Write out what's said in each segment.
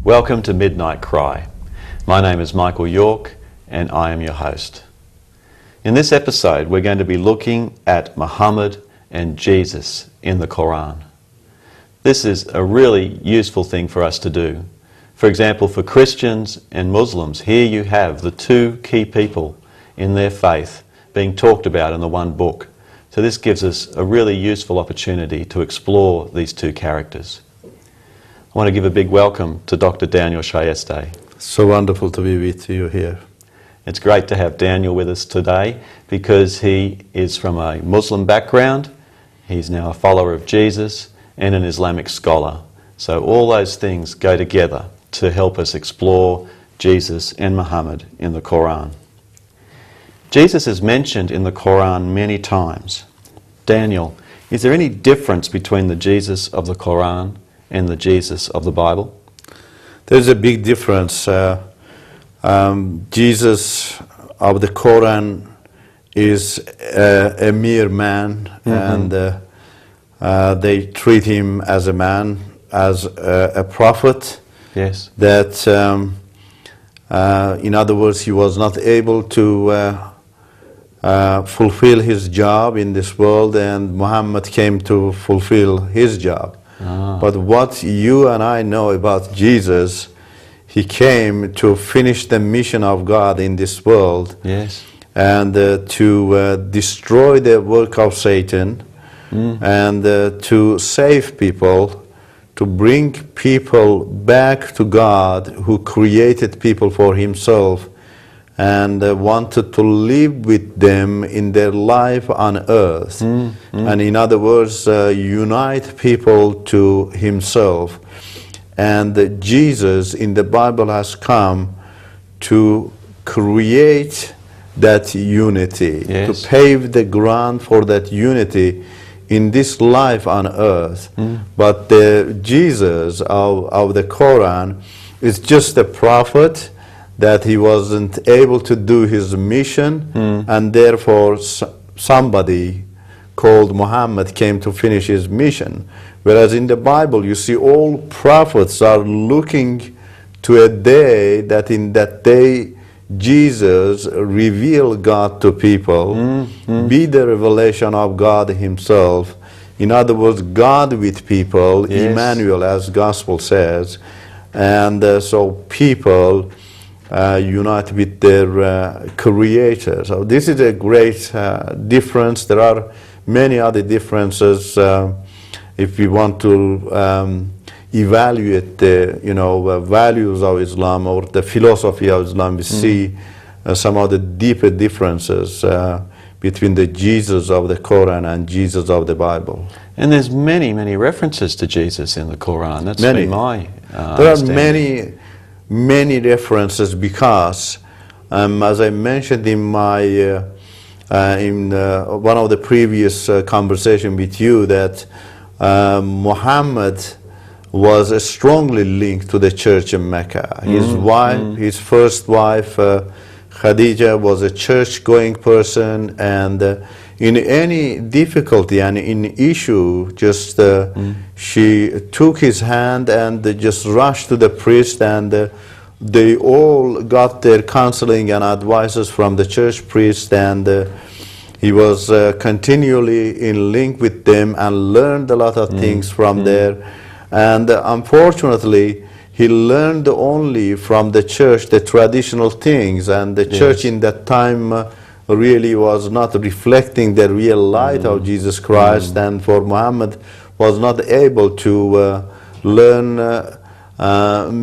Welcome to Midnight Cry. My name is Michael York and I am your host. In this episode we're going to be looking at Muhammad and Jesus in the Quran. This is a really useful thing for us to do. For example, for Christians and Muslims, here you have the two key people in their faith being talked about in the one book. So this gives us a really useful opportunity to explore these two characters. I want to give a big welcome to Dr. Daniel Shayesteh. So wonderful to be with you here. It's great to have Daniel with us today because he is from a Muslim background, he's now a follower of Jesus and an Islamic scholar. So all those things go together to help us explore Jesus and Muhammad in the Quran. Jesus is mentioned in the Quran many times. Daniel, is there any difference between the Jesus of the Quran and the Jesus of the Bible? There's a big difference. Jesus of the Quran is a mere man, and they treat him as a man, as a prophet. Yes. That, in other words, he was not able to fulfill his job in this world, and Muhammad came to fulfill his job. But what you and I know about Jesus, he came to finish the mission of God in this world. Yes. And to destroy the work of Satan, and to save people, to bring people back to God, who created people for himself and wanted to live with them in their life on earth. And in other words, unite people to himself. And Jesus in the Bible has come to create that unity, yes, to pave the ground for that unity in this life on earth. But the Jesus of the Quran is just a prophet, that he wasn't able to do his mission, and therefore somebody called Muhammad came to finish his mission. Whereas in the Bible you see all prophets are looking to a day that in that day Jesus reveal God to people, be the revelation of God himself. In other words, God with people, yes, Emmanuel, as Gospel says. And so people unite with their Creator. So this is a great difference. There are many other differences if we want to evaluate the values of Islam or the philosophy of Islam. We see some of the deeper differences between the Jesus of the Quran and Jesus of the Bible. And there's many references to Jesus in the Quran. That's many. Been my There are many references because, as I mentioned in my one of the previous conversation with you, that Muhammad was strongly linked to the church in Mecca. His wife, his first wife, Khadija, was a church-going person, and in any difficulty and in issue, just she took his hand and just rushed to the priest, and they all got their counseling and advices from the church priest, and he was continually in link with them and learned a lot of things from there. And unfortunately, he learned only from the church the traditional things, and the church in that time really was not reflecting the real light of Jesus Christ, and for Muhammad was not able to learn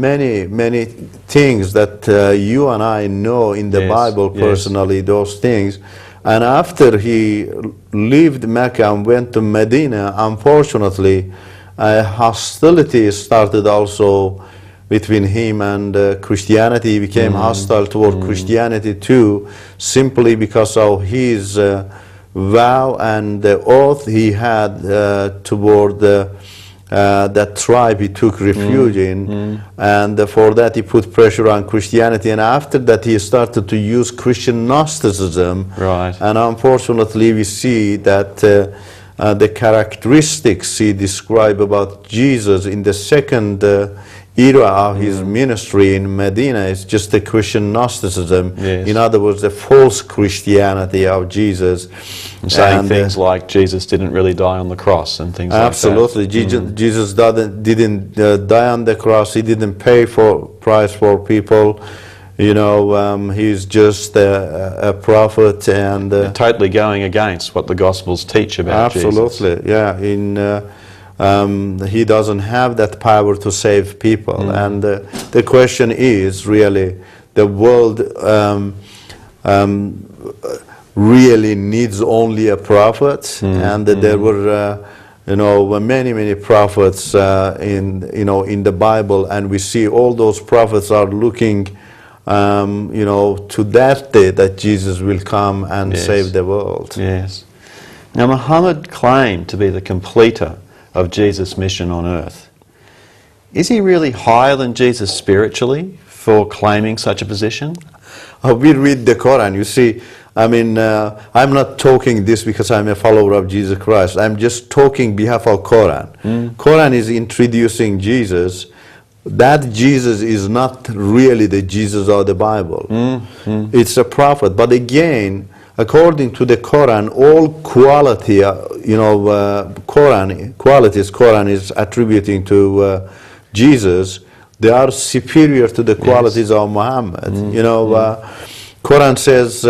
many things that you and I know in the Bible personally, those things. And after he left Mecca and went to Medina, unfortunately, hostility started also between him and Christianity. He became hostile toward Christianity too, simply because of his vow and the oath he had toward that tribe he took refuge in, and for that he put pressure on Christianity, and after that he started to use Christian Gnosticism. Right. And unfortunately we see that the characteristics he described about Jesus in the second era of his ministry in Medina is just the Christian Gnosticism. Yes. In other words, the false Christianity of Jesus. Saying things like Jesus didn't really die on the cross and things absolutely. like that. Jesus didn't die on the cross. He didn't pay for price for people. You know, he's just a prophet and totally going against what the Gospels teach about Jesus. Absolutely, yeah. He doesn't have that power to save people, and the question is really, the world really needs only a prophet, and there were many prophets in the Bible, and we see all those prophets are looking to that day that Jesus will come and save the world. Yes. Now Muhammad claimed to be the completer of Jesus' mission on earth. Is he really higher than Jesus spiritually for claiming such a position? We read the Quran, you see. I mean, I'm not talking this because I'm a follower of Jesus Christ. I'm just talking behalf of Quran. Quran is introducing Jesus. That Jesus is not really the Jesus of the Bible. It's a prophet. But again, according to the Quran, all quality, Quran is attributing to Jesus. They are superior to the qualities of Muhammad. Quran says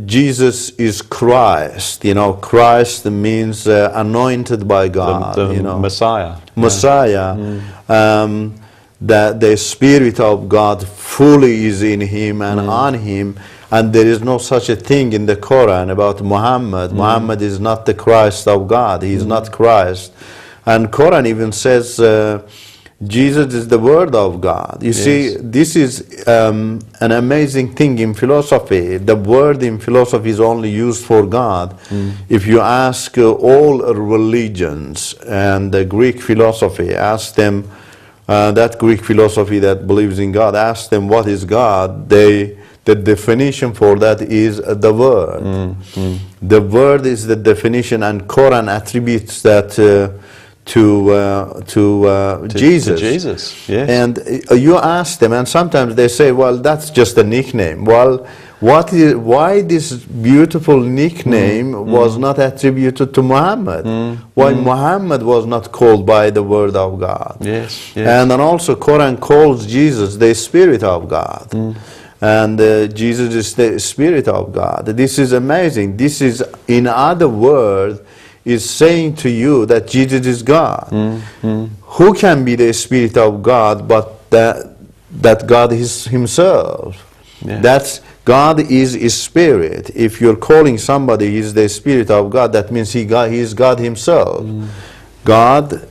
Jesus is Christ. Christ means anointed by God. The Messiah. Messiah. That the Spirit of God fully is in him and on him. And there is no such a thing in the Quran about Muhammad. Muhammad is not the Christ of God. He is not Christ. And Quran even says Jesus is the Word of God. You see, this is an amazing thing in philosophy. The word in philosophy is only used for God. If you ask all religions and the Greek philosophy, ask them, that Greek philosophy that believes in God, ask them what is God, the definition for that is the Word. The Word is the definition, and Quran attributes that to Jesus. To Jesus, yes. And you ask them, and sometimes they say, well, that's just a nickname. Well, why this beautiful nickname was not attributed to Muhammad? Why Muhammad was not called by the Word of God? Yes. And then also Quran calls Jesus the Spirit of God. And Jesus is the Spirit of God. This is amazing. This is, in other words, is saying to you that Jesus is God. Who can be the Spirit of God but that God is Himself? That's God is Spirit. If you're calling somebody is the Spirit of God, that means He is God Himself. God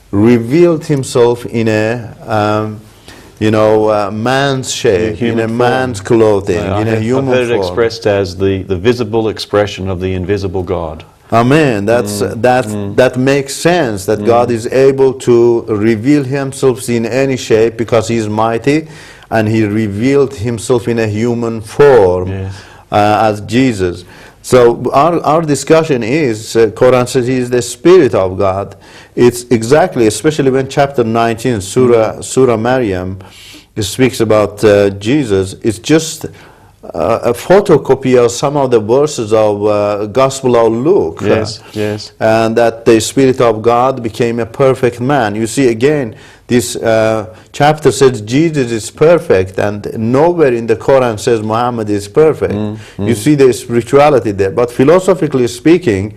revealed Himself in a man's shape, in a man's clothing, in a human form. I've heard it expressed as the visible expression of the invisible God. Amen. That makes sense, that God is able to reveal Himself in any shape because He is mighty, and He revealed Himself in a human form as Jesus. So our discussion is, Quran says He is the Spirit of God. It's exactly, especially when chapter 19, Surah Maryam, it speaks about Jesus. It's just a photocopy of some of the verses of Gospel of Luke. And that the Spirit of God became a perfect man. You see, again, this chapter says Jesus is perfect, and nowhere in the Quran says Muhammad is perfect. You see the spirituality there. But philosophically speaking,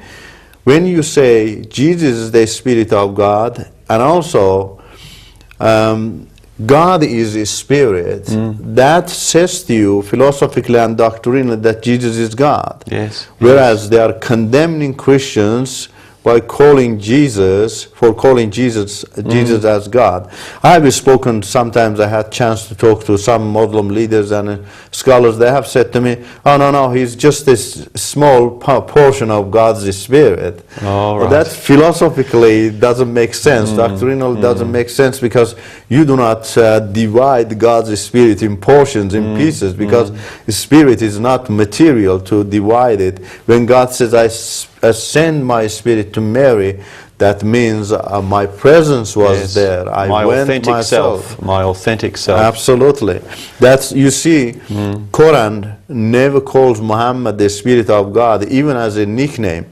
when you say Jesus is the Spirit of God, and also God is a Spirit, that says to you philosophically and doctrinally that Jesus is God. Whereas they are condemning Christians by calling Jesus as God. I have spoken, sometimes I had chance to talk to some Muslim leaders and scholars. They have said to me, oh no, He's just this small portion of God's Spirit. That philosophically doesn't make sense, doctrinally doesn't make sense, because you do not divide God's Spirit in portions, in pieces, because the Spirit is not material to divide it. When God says, I send my Spirit to Mary, that means my presence was Yes. there. I My went authentic myself. self. My authentic self. Absolutely. That's, you see, Quran never calls Muhammad the Spirit of God, even as a nickname.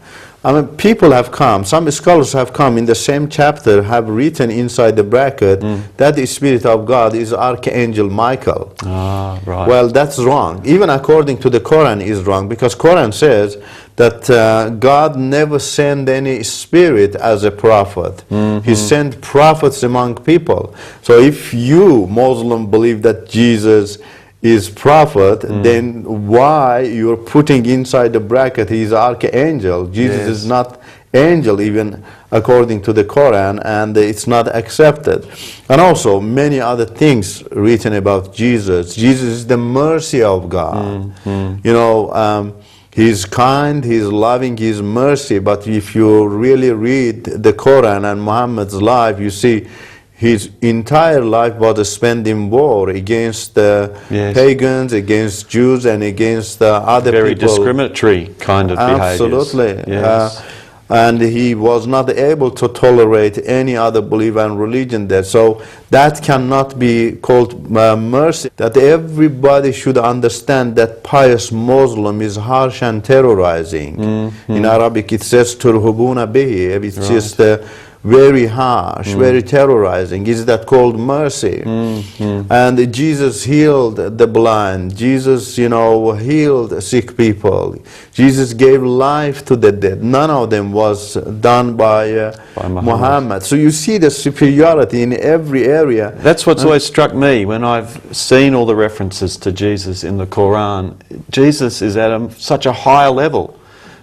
I mean, people have come, some scholars have come in the same chapter, have written inside the bracket that the Spirit of God is Archangel Michael. Ah, right. Well, that's wrong. Even according to the Quran is wrong, because Quran says that God never sent any spirit as a prophet. He sent prophets among people. So if you, Muslim, believe that Jesus is prophet, then why you're putting inside the bracket he is archangel? Jesus is not angel even according to the Quran, and it's not accepted. And also many other things written about Jesus. Jesus is the mercy of God. You know, he's kind, he's loving, he's mercy. But if you really read the Quran and Muhammad's life, you see his entire life was spent in war against pagans, against Jews, and against other Very people. Very discriminatory kind of behaviours. Absolutely. Yes. And he was not able to tolerate any other belief and religion there. So that cannot be called mercy. That everybody should understand that pious Muslim is harsh and terrorizing. In Arabic it says turhubuna bihi. It's just very harsh, very terrorizing. Is that called mercy? And Jesus healed the blind. Jesus, you know, healed sick people. Jesus gave life to the dead. None of them was done by Muhammad. So you see the superiority in every area. That's what's always struck me when I've seen all the references to Jesus in the Quran. Jesus is at such a higher level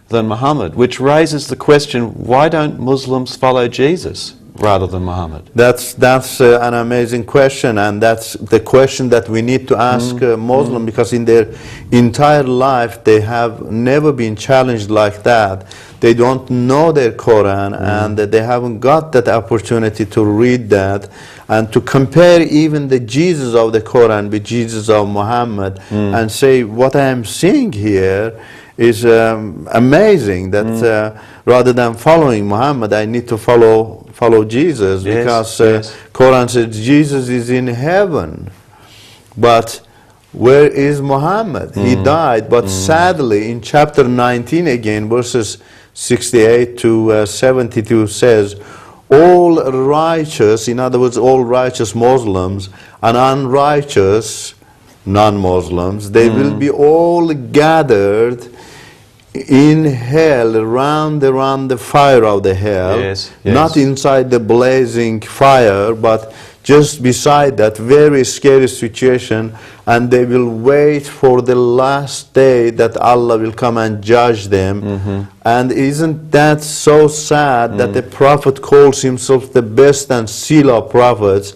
than Muhammad, which raises the question, why don't Muslims follow Jesus rather than Muhammad? That's an amazing question, and that's the question that we need to ask Muslim, because in their entire life they have never been challenged like that. They don't know their Quran, and they haven't got that opportunity to read that and to compare even the Jesus of the Quran with Jesus of Muhammad and say, what I am seeing here is amazing, that rather than following Muhammad, I need to follow Jesus, because Quran says Jesus is in heaven. But where is Muhammad? He died, but sadly in chapter 19 again, verses 68 to 72 says, all righteous, in other words, all righteous Muslims and unrighteous non-Muslims, they will be all gathered in hell, around the fire of the hell, not inside the blazing fire, but just beside that very scary situation, and they will wait for the last day that Allah will come and judge them. And isn't that so sad that the Prophet calls himself the best and seal of prophets,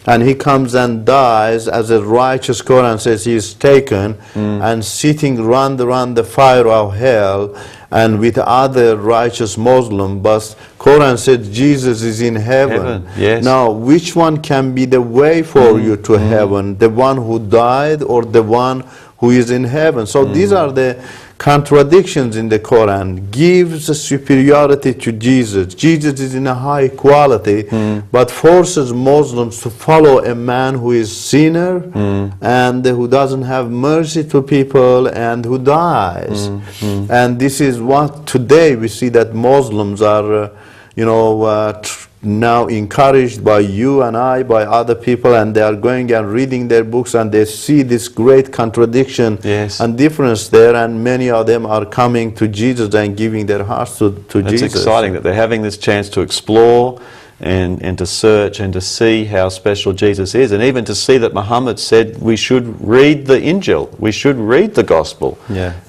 and he comes and dies, as a righteous Quran says, he is taken and sitting around the fire of hell, and with other righteous Muslims. But Quran said Jesus is in heaven. Now, which one can be the way for you to heaven? The one who died or the one who is in heaven? So these are the contradictions in the Quran. Gives a superiority to Jesus. Jesus is in a high quality, but forces Muslims to follow a man who is sinner and who doesn't have mercy to people and who dies. And this is what today we see, that Muslims are now encouraged by you and I, by other people, and they are going and reading their books, and they see this great contradiction and difference there, and many of them are coming to Jesus and giving their hearts to Jesus. It's exciting that they're having this chance to explore and to search and to see how special Jesus is, and even to see that Muhammad said we should read the Injil, we should read the Gospel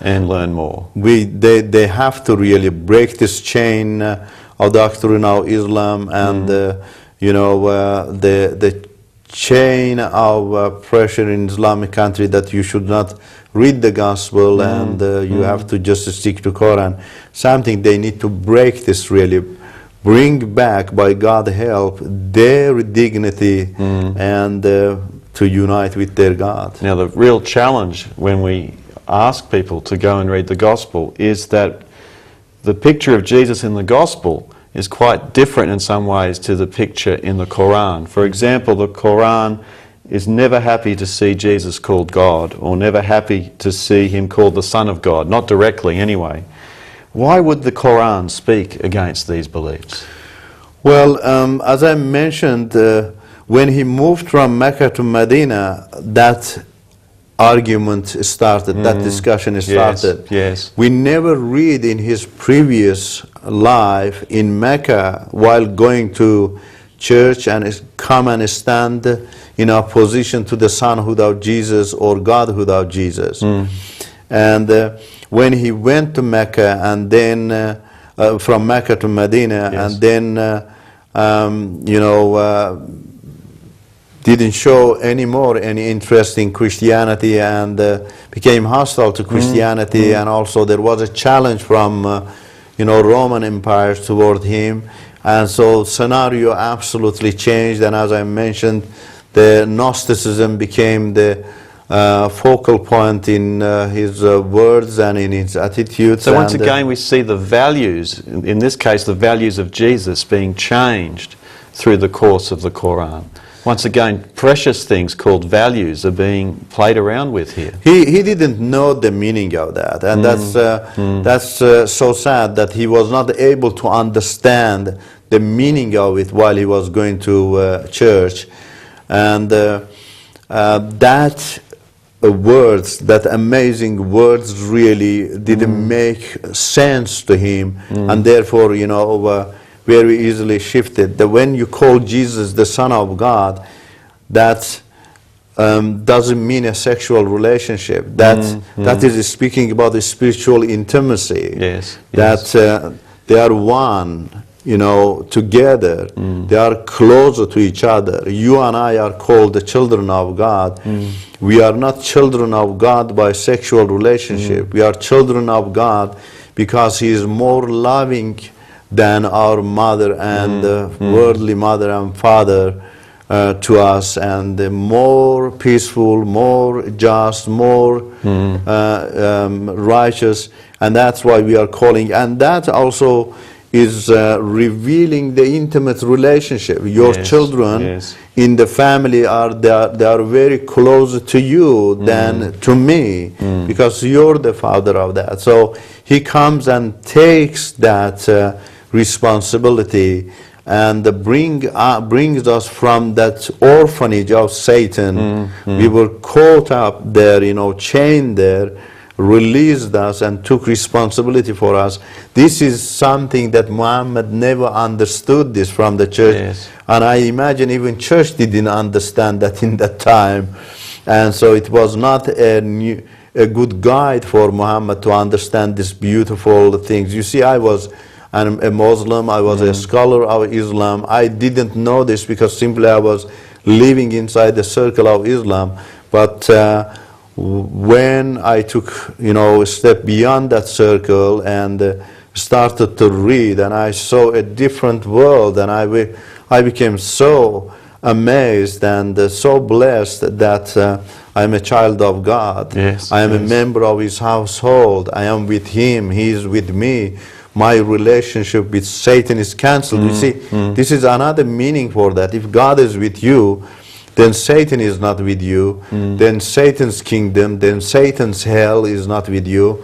and learn more. They have to really break this chain of doctrine of Islam, and the chain of pressure in Islamic country that you should not read the Gospel and you have to just stick to Quran. Something they need to break this, really bring back, by God's help, their dignity and to unite with their God. Now the real challenge when we ask people to go and read the Gospel is that the picture of Jesus in the Gospel is quite different in some ways to the picture in the Quran. For example, the Quran is never happy to see Jesus called God, or never happy to see him called the Son of God, not directly anyway. Why would the Quran speak against these beliefs? Well, as I mentioned, when he moved from Mecca to Medina, that argument started, that discussion started. Yes. We never read in his previous life in Mecca, while going to church and come and stand in opposition to the sonhood of Jesus or godhood of Jesus. And when he went to Mecca and then from Mecca to Medina, and then didn't show any interest in Christianity, and became hostile to Christianity, and also there was a challenge from Roman Empire toward him, and so scenario absolutely changed. And as I mentioned, the Gnosticism became the focal point in his words and in his attitudes. So once again we see the values, in this case the values of Jesus, being changed through the course of the Quran. Once again, precious things called values are being played around with here. He didn't know the meaning of that, and that's so sad that he was not able to understand the meaning of it while he was going to church. And that words, that amazing words, really didn't make sense to him, and therefore, very easily shifted. That when you call Jesus the Son of God, that doesn't mean a sexual relationship. That is speaking about a spiritual intimacy. Yes. That they are one, together. They are closer to each other. You and I are called the children of God. We are not children of God by sexual relationship. We are children of God because He is more loving than our mother and worldly mother and father to us, and more peaceful, more just, more righteous, and that's why we are calling. And that also is revealing the intimate relationship. Your children in the family they are very close to you than to me, because you're the father of that. So He comes and takes that responsibility and brings us from that orphanage of Satan. We were caught up there, chained there, released us and took responsibility for us. This is something that Muhammad never understood this from the church, and I imagine even church didn't understand that in that time, and so it was not a good guide for Muhammad to understand these beautiful things. You see, I was a Muslim, I was a scholar of Islam. I didn't know this because simply I was living inside the circle of Islam. But when I took, a step beyond that circle and started to read, and I saw a different world, and I became so amazed and so blessed that I'm a child of God. I am a member of His household. I am with Him. He is with me. My relationship with Satan is cancelled. You see, this is another meaning for that. If God is with you, then Satan is not with you. Then Satan's kingdom, then Satan's hell is not with you.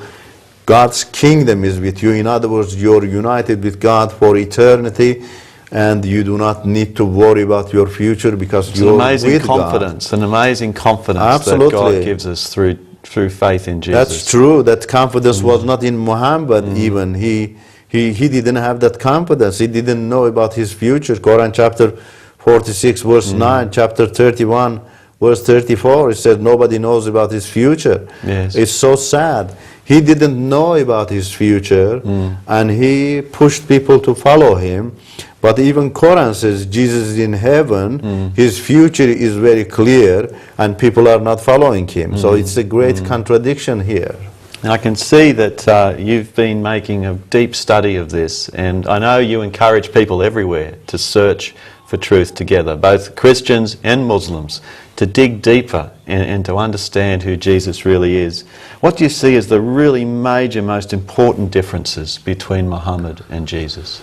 God's kingdom is with you. In other words, you're united with God for eternity, and you do not need to worry about your future because you're with God. It's an amazing confidence that God gives us through faith in Jesus. That's true. That confidence was not in Muhammad even. He didn't have that confidence. He didn't know about his future. Quran chapter 46 verse 9, chapter 31 verse 34, it says nobody knows about his future. It's so sad. He didn't know about his future, and he pushed people to follow him. But even Quran says Jesus is in heaven, his future is very clear, and people are not following him. So it's a great contradiction here. I can see that you've been making a deep study of this, and I know you encourage people everywhere to search for truth together, both Christians and Muslims, to dig deeper and to understand who Jesus really is. What do you see as the really major, most important differences between Muhammad and Jesus?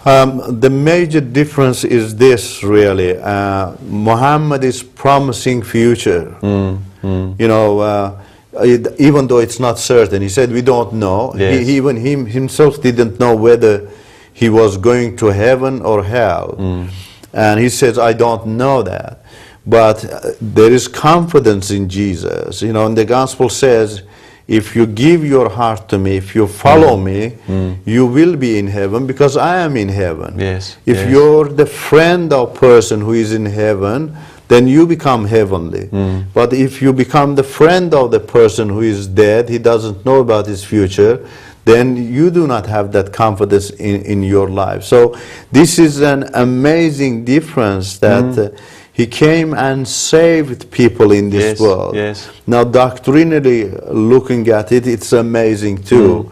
The major difference is this, really. Muhammad is promising future. You know, even though it's not certain. He said, we don't know. Yes. He even himself didn't know whether he was going to heaven or hell. And he says, I don't know that. But there is confidence in Jesus. You know, and the gospel says, if you give your heart to me, if you follow me, you will be in heaven because I am in heaven. Yes. If you're the friend of person who is in heaven, then you become heavenly. But if you become the friend of the person who is dead, he doesn't know about his future, then you do not have that confidence in your life. So this is an amazing difference that he came and saved people in this world. Yes. Now, doctrinally looking at it, it's amazing too.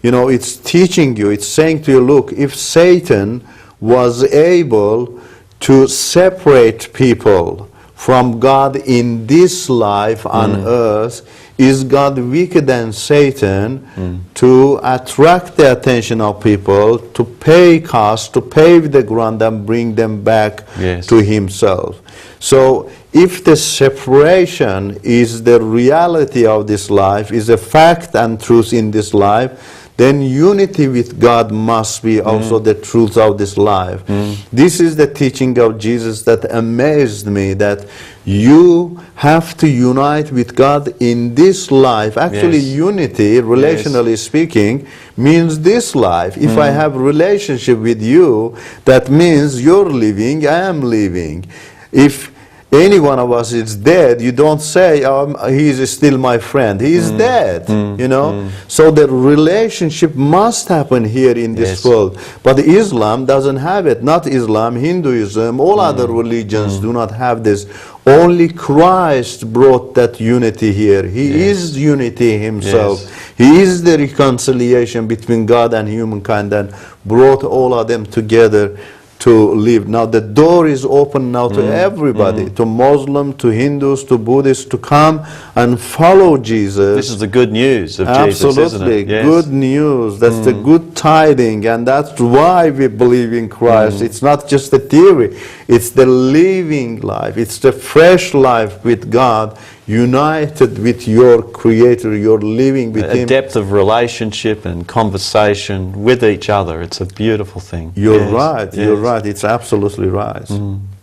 You know, it's teaching you, it's saying to you, look, if Satan was able to separate people from God in this life on earth, is God wicked than Satan to attract the attention of people, to pay cost, to pave the ground and bring them back to himself? So if the separation is the reality of this life, is a fact and truth in this life, then unity with God must be also the truth of this life. This is the teaching of Jesus that amazed me, that you have to unite with God in this life. Actually, unity, relationally speaking, means this life. If I have relationship with you, that means you're living, I am living. If any one of us is dead, you don't say, he is still my friend. He is dead, you know. So the relationship must happen here in this world. But Islam doesn't have it. Not Islam, Hinduism, all other religions do not have this. Only Christ brought that unity here. He is unity himself. He is the reconciliation between God and humankind and brought all of them together to live. Now the door is open now to everybody, to Muslim, to Hindus, to Buddhists, to come and follow Jesus. This is the good news of Jesus, isn't it? Yes. Good news. That's the good tiding, and that's why we believe in Christ. It's not just a theory, it's the living life. It's the fresh life with God, united with your Creator. You're living with Him. A depth of relationship and conversation with each other. It's a beautiful thing. You're right. You're right. It's absolutely right.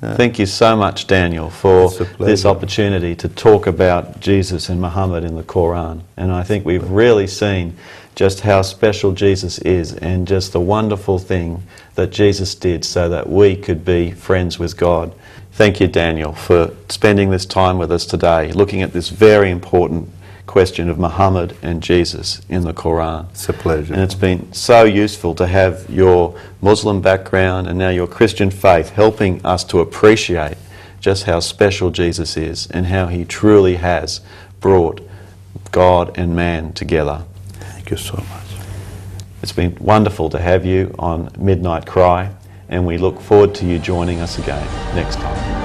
Thank you so much, Daniel, for this opportunity to talk about Jesus and Muhammad in the Quran. And I think we've really seen just how special Jesus is and just the wonderful thing that Jesus did so that we could be friends with God. Thank you, Daniel, for spending this time with us today, looking at this very important question of Muhammad and Jesus in the Quran. It's a pleasure. And it's been so useful to have your Muslim background and now your Christian faith helping us to appreciate just how special Jesus is and how he truly has brought God and man together. Thank you so much. It's been wonderful to have you on Midnight Cry, and we look forward to you joining us again next time.